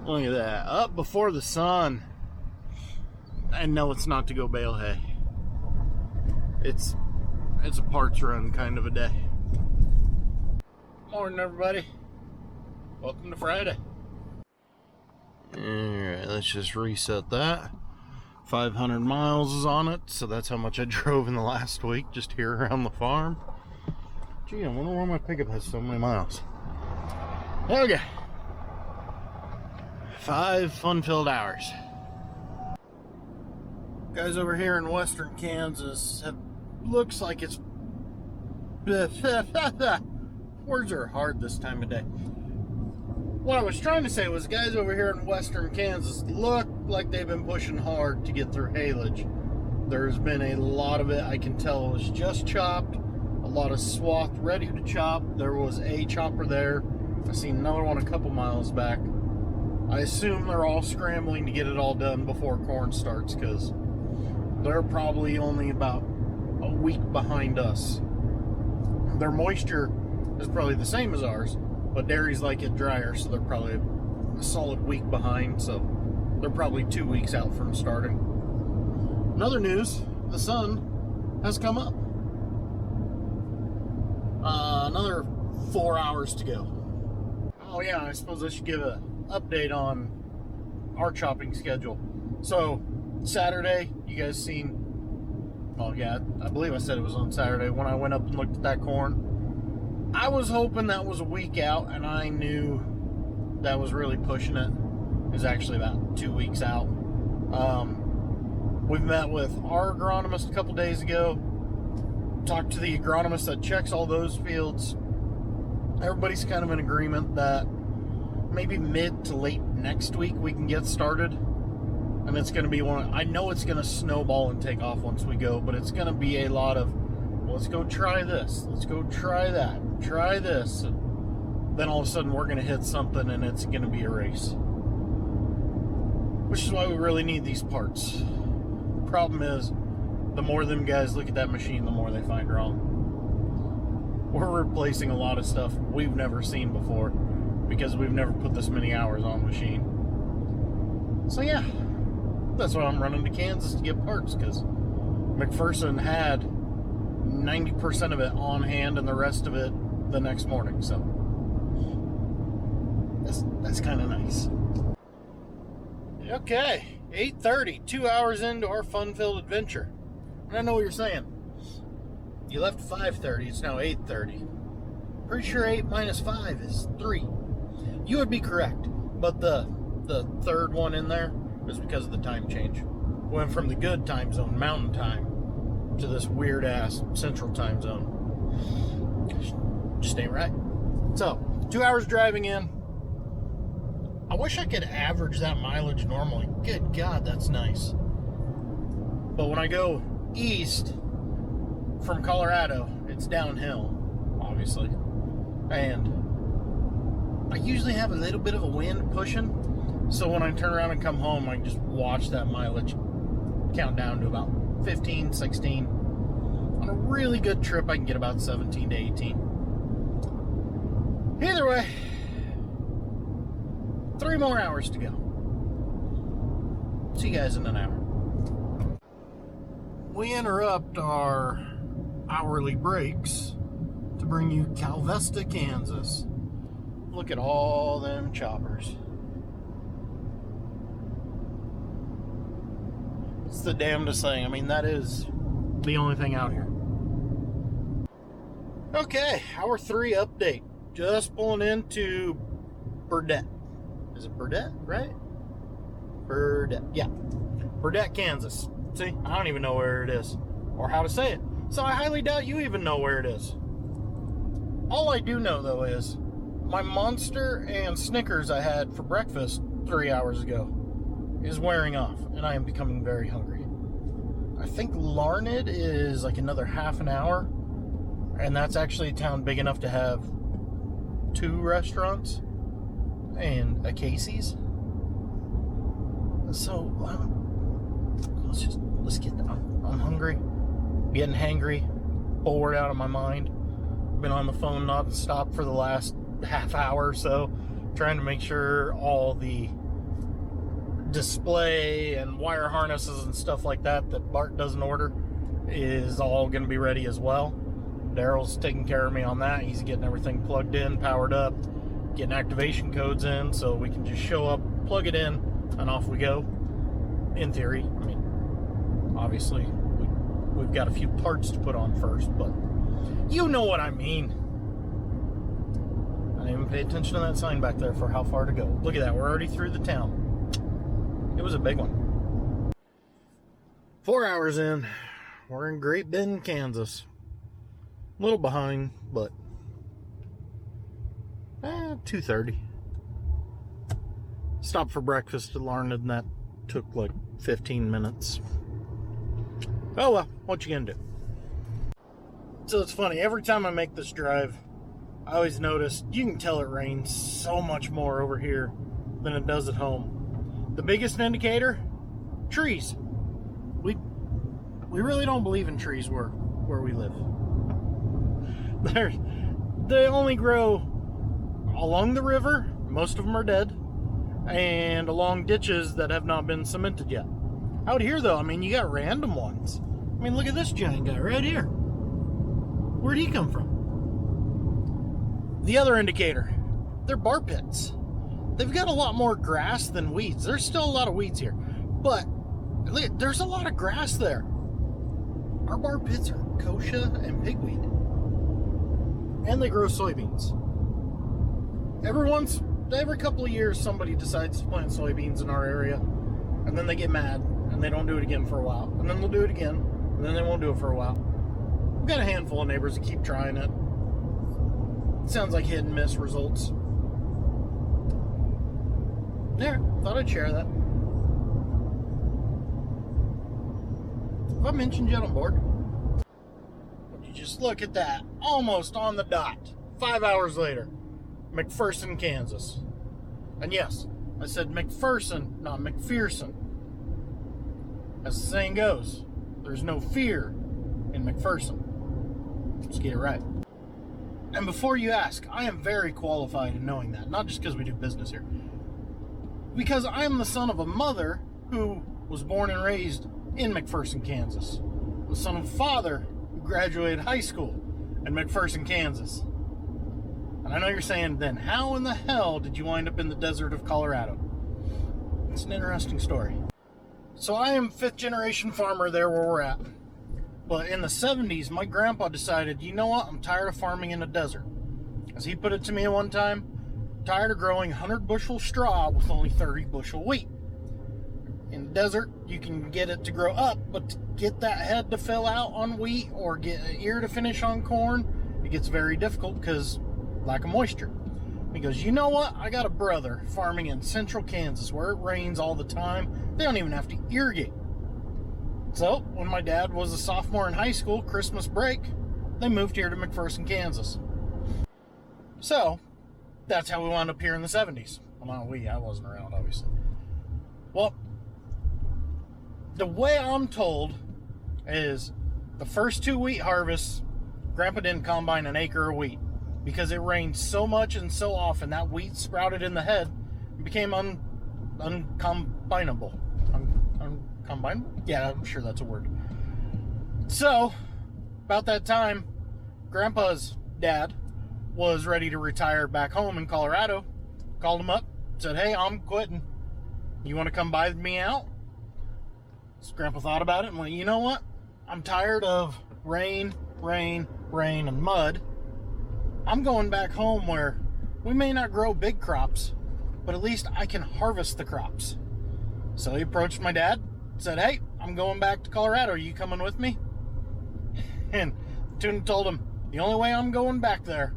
Look at that. Up before the sun. And no, it's not to go bale hay. It's a parts run kind of a day. Morning, everybody. Welcome to Friday. Alright, let's just reset that. 500 miles is on it, so that's how much I drove in the last week, just here around the farm. Gee, I wonder why my pickup has so many miles. Okay. 5 fun-filled hours. Guys over here in western Kansas looks like it's words are hard this time of day. What I was trying to say was guys over here in western Kansas look like they've been pushing hard to get through haylage. There's been a lot of it. I can tell it was just chopped. A lot of swath ready to chop. There was a chopper there. I seen another one a couple miles back. I assume they're all scrambling to get it all done before corn starts, because they're probably only about a week behind us. Their moisture is probably the same as ours, but dairies like it drier, so they're probably a solid week behind, so they're probably 2 weeks out from starting. In other news, the sun has come up. Another 4 hours to go. Oh yeah, I suppose I should give an update on our chopping schedule. So, Saturday, you guys seen, oh yeah, I believe I said it was on Saturday when I went up and looked at that corn. I was hoping that was a week out, and I knew that was really pushing it. It was actually about 2 weeks out. We've met with our agronomist a couple days ago, talked to the agronomist that checks all those fields. Everybody's kind of in agreement that maybe mid to late next week we can get started. And it's going to be I know it's going to snowball and take off once we go, but it's going to be a lot of, well, let's go try this, let's go try that, try this. And then all of a sudden we're going to hit something and it's going to be a race. Which is why we really need these parts. The problem is, the more them guys look at that machine, the more they find wrong. We're replacing a lot of stuff we've never seen before because we've never put this many hours on the machine. So yeah, that's why I'm running to Kansas to get parts, because McPherson had 90% of it on hand and the rest of it the next morning. So that's kind of nice. Okay, 8:30, 2 hours into our fun-filled adventure. And I know what you're saying. You left 5:30, it's now 8:30. Pretty sure 8 minus 5 is 3. You would be correct, but the third one in there is because of the time change. Went from the good time zone, mountain time, to this weird-ass central time zone. Just ain't right. So, 2 hours driving in. I wish I could average that mileage normally. Good God, that's nice. But when I go east from Colorado, it's downhill, obviously. And I usually have a little bit of a wind pushing. So when I turn around and come home, I can just watch that mileage count down to about 15, 16. On a really good trip, I can get about 17 to 18. Either way, 3 more hours to go. See you guys in an hour. We interrupt our hourly breaks to bring you Calvesta, Kansas. Look at all them choppers. It's the damnedest thing. I mean, that is the only thing out here. Okay, hour 3 update. Just pulling into Burdett. Is it Burdett, right? Burdett, yeah. Burdett, Kansas. See, I don't even know where it is or how to say it. So I highly doubt you even know where it is. All I do know, though, is my Monster and Snickers I had for breakfast 3 hours ago is wearing off, and I am becoming very hungry. I think Larned is like another half an hour, and that's actually a town big enough to have 2 restaurants and a Casey's. So let's get down. I'm hungry, getting hangry, bored out of my mind. Been on the phone non-stop for the last half hour or so, trying to make sure all the display and wire harnesses and stuff like that Bart doesn't order is all going to be ready as well. Daryl's taking care of me on that. He's getting everything plugged in, powered up, getting activation codes in, so we can just show up, plug it in, and off we go. In theory, I mean, obviously, we've got a few parts to put on first, but you know what I mean. I didn't even pay attention to that sign back there for how far to go. Look at that, we're already through the town. It was a big one. 4 hours in, we're in Great Bend, Kansas. A little behind, but 2:30. Stopped for breakfast at Larned, and that took like 15 minutes. Oh well, what you gonna do? So it's funny, every time I make this drive, I always notice, you can tell it rains so much more over here than it does at home. The biggest indicator? Trees. We really don't believe in trees where we live. They only grow along the river, most of them are dead, and along ditches that have not been cemented yet. Out here though, I mean, you got random ones. I mean, look at this giant guy right here. Where'd he come from? The other indicator, they're bar pits. They've got a lot more grass than weeds. There's still a lot of weeds here, but look, there's a lot of grass there. Our bar pits are kochia and pigweed. And they grow soybeans. Every couple of years, somebody decides to plant soybeans in our area, and then they get mad, and they don't do it again for a while, and then they'll do it again, and then they won't do it for a while. We've got a handful of neighbors that keep trying it. It sounds like hit and miss results. There, thought I'd share that. Have I mentioned yet on board? Just look at that. Almost on the dot. 5 hours later. McPherson, Kansas. And yes, I said McPherson, not McPherson. As the saying goes, there's no fear in McPherson. Let's get it right. And before you ask, I am very qualified in knowing that. Not just because we do business here. Because I am the son of a mother who was born and raised in McPherson, Kansas. The son of a father graduated high school in McPherson, Kansas. And I know you're saying, then how in the hell did you wind up in the desert of Colorado? It's an interesting story. So I am 5th generation farmer there where we're at. But in the 70s, my grandpa decided, you know what, I'm tired of farming in a desert. As he put it to me one time, tired of growing 100 bushel straw with only 30 bushel wheat. In the desert, you can get it to grow up, but to get that head to fill out on wheat or get an ear to finish on corn, it gets very difficult because lack of moisture. He goes, you know what? I got a brother farming in central Kansas where it rains all the time. They don't even have to irrigate. So, when my dad was a sophomore in high school, Christmas break, they moved here to McPherson, Kansas. So, that's how we wound up here in the 70s. Well, not we, I wasn't around, obviously. Well, the way I'm told is the first 2 wheat harvests, Grandpa didn't combine an acre of wheat because it rained so much and so often that wheat sprouted in the head and became uncombinable. Uncombinable? Yeah, I'm sure that's a word. So, about that time, Grandpa's dad was ready to retire back home in Colorado. Called him up, said, hey, I'm quitting. You want to come buy me out? So Grandpa thought about it and went, you know what? I'm tired of rain, and mud. I'm going back home where we may not grow big crops, but at least I can harvest the crops. So he approached my dad, said, hey, I'm going back to Colorado. Are you coming with me? And Tuna told him, the only way I'm going back there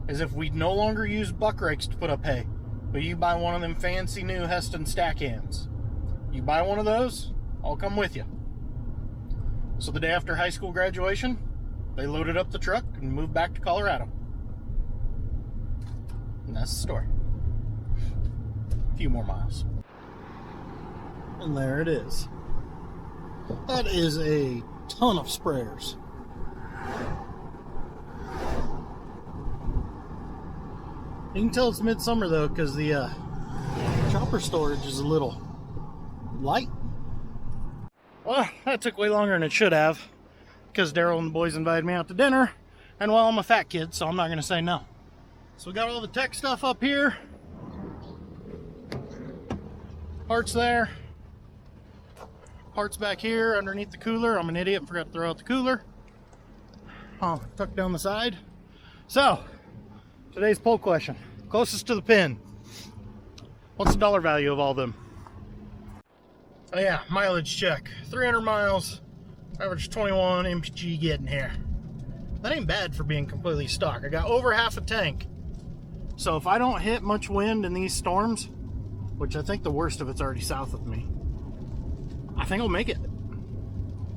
is if we no longer use buck rakes to put up hay, but you buy one of them fancy new Heston stack hands. You buy one of those, I'll come with you. So the day after high school graduation, they loaded up the truck and moved back to Colorado. And that's the story. A few more miles. And there it is. That is a ton of sprayers. You can tell it's midsummer though, because the chopper storage is a little light. Well, that took way longer than it should have, because Daryl and the boys invited me out to dinner, and well, I'm a fat kid, so I'm not going to say no. So we got all the tech stuff up here. Parts there. Parts back here underneath the cooler. I'm an idiot, forgot to throw out the cooler. Oh, tucked down the side. So, today's poll question. Closest to the pin. What's the dollar value of all of them? Oh yeah, mileage check. 300 miles, average 21 mpg getting here. That ain't bad for being completely stock. I got over half a tank. So if I don't hit much wind in these storms, which I think the worst of it's already south of me, I think I'll make it.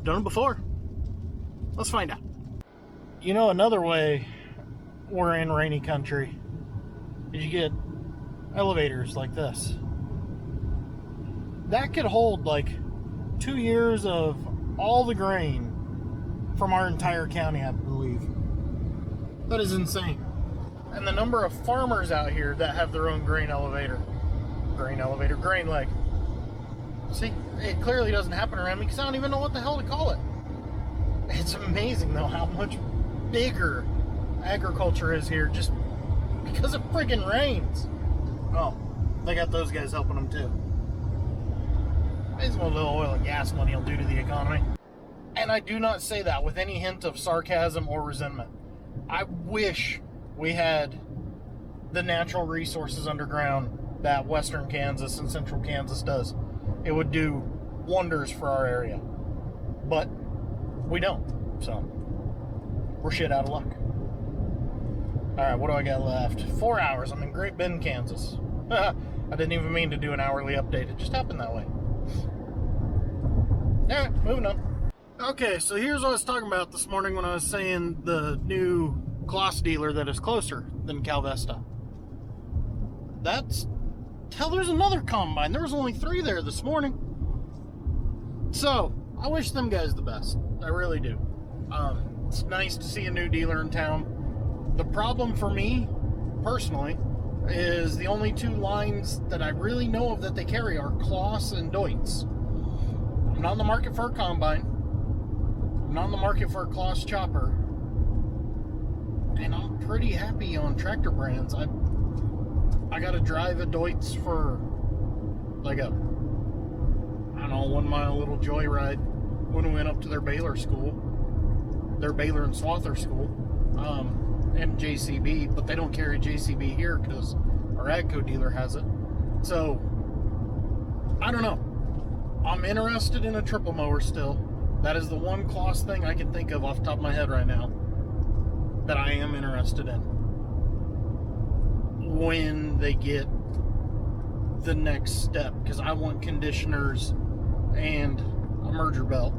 Done it before. Let's find out. You know, another way we're in rainy country is you get elevators like this. That could hold like 2 years of all the grain from our entire county, I believe. That is insane. And the number of farmers out here that have their own grain leg. See, it clearly doesn't happen around me because I don't even know what the hell to call it. It's amazing though how much bigger agriculture is here just because it friggin' rains. Oh, they got those guys helping them too. Amazing what a little oil and gas money will do to the economy. And I do not say that with any hint of sarcasm or resentment. I wish we had the natural resources underground that western Kansas and central Kansas does. It would do wonders for our area. But we don't. So, we're shit out of luck. Alright, what do I got left? 4 hours. I'm in Great Bend, Kansas. I didn't even mean to do an hourly update. It just happened that way. Alright, moving on. Okay, so here's what I was talking about this morning when I was saying the new Kloss dealer that is closer than Calvesta. There's another combine. There was only 3 there this morning. So, I wish them guys the best. I really do. It's nice to see a new dealer in town. The problem for me, personally, is the only 2 lines that I really know of that they carry are Kloss and Deutz. I'm not in the market for a combine. I'm not in the market for a Kloss chopper. And I'm pretty happy on tractor brands. I got to drive a Deutz for like a, 1 mile little joyride when we went up to their Baylor school. Their Baylor and Swather school. And JCB, but they don't carry JCB here because our AGCO dealer has it. So, I don't know. I'm interested in a triple mower still. That is the one Kloss thing I can think of off the top of my head right now that I am interested in. When they get the next step, because I want conditioners and a merger belt.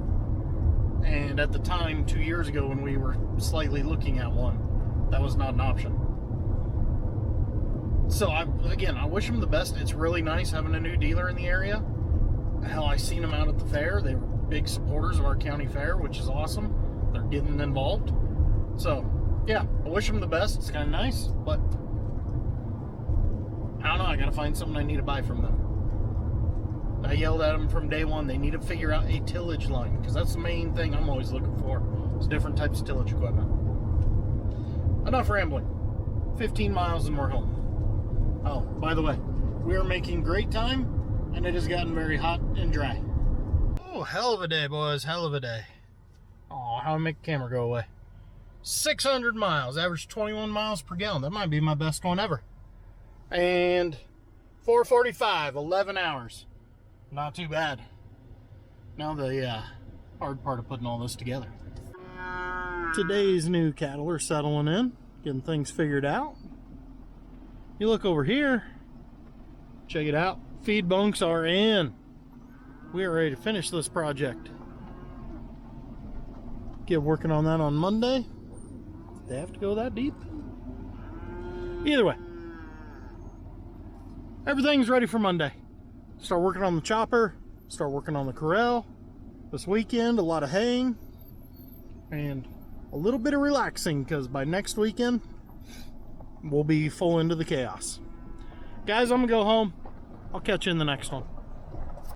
And at the time, 2 years ago, when we were slightly looking at one, that was not an option. So, I wish them the best. It's really nice having a new dealer in the area. Hell, I seen them out at the fair. They were big supporters of our county fair, which is awesome. They're getting involved. So, yeah, I wish them the best. It's kind of nice, but I don't know. I got to find something I need to buy from them. I yelled at them from day one. They need to figure out a tillage line, because that's the main thing I'm always looking for. Is different types of tillage equipment. Enough rambling. 15 miles and we're home. Oh, by the way, we are making great time, and it has gotten very hot and dry. Oh, hell of a day, boys. Hell of a day. Oh, how I make the camera go away. 600 miles, average 21 miles per gallon. That might be my best one ever. And 4:45, 11 hours. Not too bad. Now the hard part of putting all this together. Today's new cattle are settling in, getting things figured out. You look over here, check it out. Feed bunks are in. We are ready to finish this project. Get working on that on Monday. They have to go that deep. Either way, everything's ready for Monday. Start working on the chopper, start working on the corral. This weekend, a lot of haying and a little bit of relaxing, because by next weekend, we'll be full into the chaos. Guys, I'm gonna go home. I'll catch you in the next one.